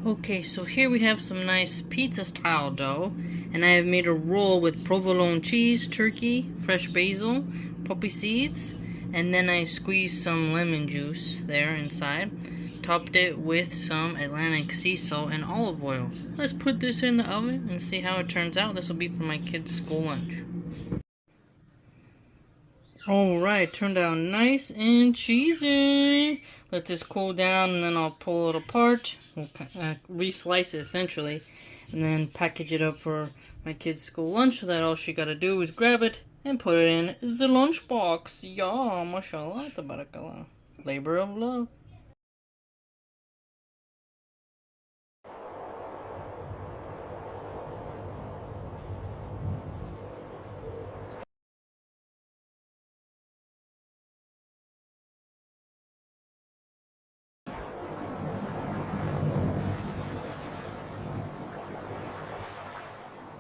Okay, so here we have some nice pizza style dough, and I have made a roll with provolone cheese, turkey, fresh basil, poppy seeds, and then I squeezed some lemon juice there inside. Topped it with some Atlantic sea salt and olive oil. Let's put this in the oven and see how it turns out. This will be for my kids' school lunch. Alright, turned out nice and cheesy. Let this cool down and then I'll pull it apart. We'll re-slice it essentially. And then package it up for my kids' school lunch so that all she gotta do is grab it and put it in the lunchbox. Yeah, mashallah, tabarakallah. Labor of love.